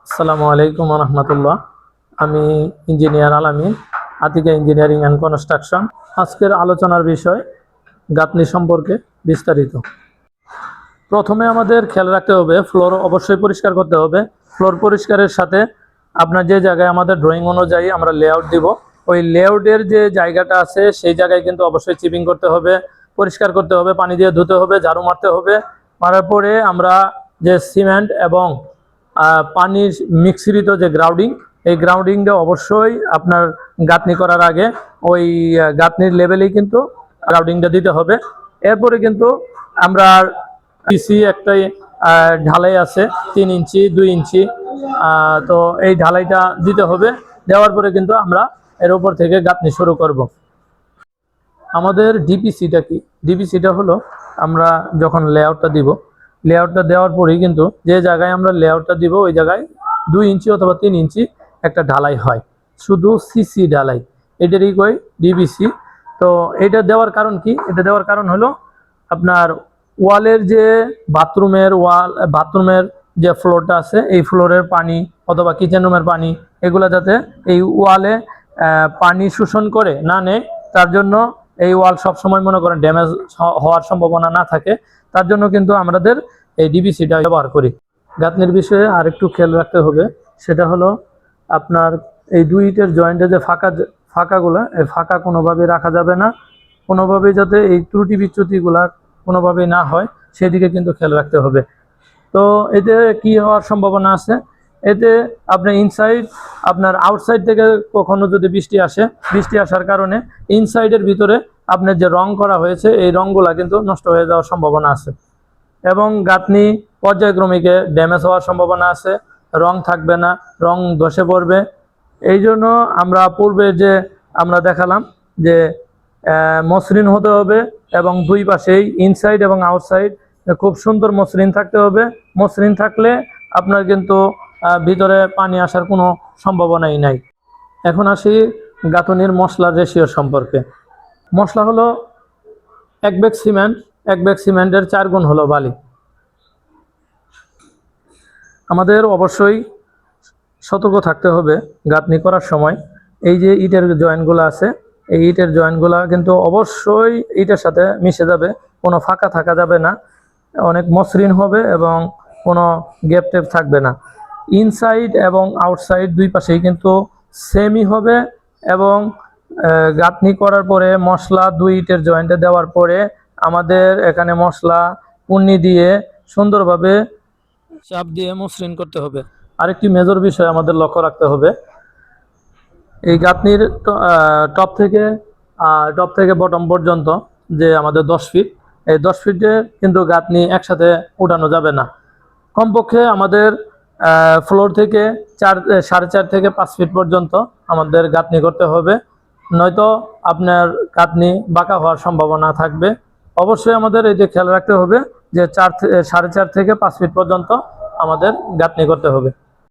আসসালামু আলাইকুম রহমতুল্লাহ। আমি ইঞ্জিনিয়ার আলামিন, আতিকা ইঞ্জিনিয়ারিং অ্যান্ড কনস্ট্রাকশন। আজকের আলোচনার বিষয় গাঁথনি সম্পর্কে বিস্তারিত। প্রথমে আমাদের খেয়াল রাখতে হবে ফ্লোর অবশ্যই পরিষ্কার করতে হবে। ফ্লোর পরিষ্কারের সাথে আপনার যে জায়গায় আমাদের ড্রয়িং অনুযায়ী আমরা লেআউট দিব, ওই লেআউটের যে জায়গাটা আছে সেই জায়গায় কিন্তু অবশ্যই চিপিং করতে হবে, পরিষ্কার করতে হবে, পানি দিয়ে ধুতে হবে, ঝাড়ু মারতে হবে। মারার পরে আমরা যে সিমেন্ট এবং পানির মিশ্রিত যে গ্রাউন্ডিং, এই গ্রাউন্ডিংটা অবশ্যই আপনার গাঁথনি করার আগে ওই গাঁথনির লেভেলেই কিন্তু গ্রাউন্ডিংটা দিতে হবে। এরপরে কিন্তু আমরা পিসি একটাই ঢালাই আছে 3 ইঞ্চি 2 ইঞ্চি, তো এই ঢালাইটা দিতে হবে। দেওয়ার পরে কিন্তু আমরা এর উপর থেকে গাঁথনি শুরু করব। আমাদের ডিপিসিটা কি? ডিপিসিটা হলো আমরা যখন লেআউটটা দিব, লেআউটটা দেওয়ার পরেই কিন্তু যে জায়গায় আমরা লেআউটটা দিব ওই জায়গায় 2 ইঞ্চি অথবা 3 ইঞ্চি একটা ঢালাই হয়, শুধু সিসি ঢালাই, এটারই কই ডিপিসি। তো এটা দেওয়ার কারণ কি? এটা দেওয়ার কারণ হলো আপনার ওয়ালের যে বাথরুমের যে ফ্লোরটা আছে, এই ফ্লোরের পানি অথবা কিচেন রুমের পানি এগুলা যাতে এই ওয়ালে পানি শোষণ করে না নেয়, তার জন্য এই ওয়াল সবসময় মনে করেন ড্যামেজ হওয়ার সম্ভাবনা না থাকে, তার জন্য কিন্তু আমাদের এই ডিভিসিটা ব্যবহার করি। গাঁথনির বিষয়ে আরেকটু খেয়াল রাখতে হবে, সেটা হলো আপনার এই 2 ইটের জয়েন্টে যে ফাঁকাগুলো, এই ফাঁকা কোনোভাবেই রাখা যাবে না। কোনোভাবেই যাতে এই ত্রুটি বিচ্যুতিগুলা কোনোভাবেই না হয় সেদিকে কিন্তু খেয়াল রাখতে হবে। তো এতে কি হওয়ার সম্ভাবনা আছে? এতে আপনার ইনসাইড আপনার আউটসাইড থেকে কখনো যদি বৃষ্টি আসার কারণে ইনসাইডের ভিতরে আপনার যে রং করা হয়েছে এই রংগুলা কিন্তু নষ্ট হয়ে যাওয়ার সম্ভাবনা আছে এবং গাঁথনি পর্যায়ক্রমিকে ড্যামেজ হওয়ার সম্ভাবনা আছে, রং থাকবে না, রং ধসে পড়বে। এই জন্য আমরা পূর্বে যে আমরা দেখালাম যে মসৃণ হতে হবে এবং দুই পাশেই ইনসাইড এবং আউটসাইড খুব সুন্দর মসৃণ থাকতে হবে। মসৃণ থাকলে আপনার কিন্তু ভিতরে পানি আসার কোনো সম্ভাবনাই নাই। এখন আসি গাঁথনির মশলার রেশিও সম্পর্কে। মশলা হলো 1 ব্যাগ সিমেন্ট, 1 ব্যাগ সিমেন্টের 4 গুণ হলো বালি। আমাদের অবশ্যই সতর্ক থাকতে হবে গাঁথনি করার সময়। এই যে ইটের জয়েন্টগুলো আছে, এই ইটের জয়েন্টগুলো কিন্তু অবশ্যই ইটের সাথে মিশে যাবে, কোনো ফাঁকা থাকা যাবে না, অনেক মসৃণ হবে এবং কোনো গ্যাপ টেপ থাকবে না। ইনসাইড এবং আউটসাইড দুই পাশেই কিন্তু সেমই হবে এবং গাঁথনি করার পরে মশলা 2 ইটের জয়েন্টে দেওয়ার পরে আমাদের এখানে মশলা পুন্নি দিয়ে সুন্দরভাবে চাপ দিয়ে মসৃণ করতে হবে। আরেকটি মেজর বিষয় আমাদের লক্ষ্য রাখতে হবে, এই গাঁথনির টপ থেকে বটম পর্যন্ত যে আমাদের 10 ফিট, এই 10 ফিটে কিন্তু গাঁথনি একসাথে উঠানো যাবে না। কমপক্ষে আমাদের ফ্লোর থেকে 4.5 থেকে 5 ফিট পর্যন্ত আমাদের গাঁথনি করতে হবে, নয়তো আপনার গাঁথনি বাঁকা হওয়ার সম্ভাবনা থাকবে। অবশ্যই আমাদের এই যে খেয়াল রাখতে হবে যে 4.5 থেকে 5 ফিট পর্যন্ত আমাদের গাঁথনি করতে হবে।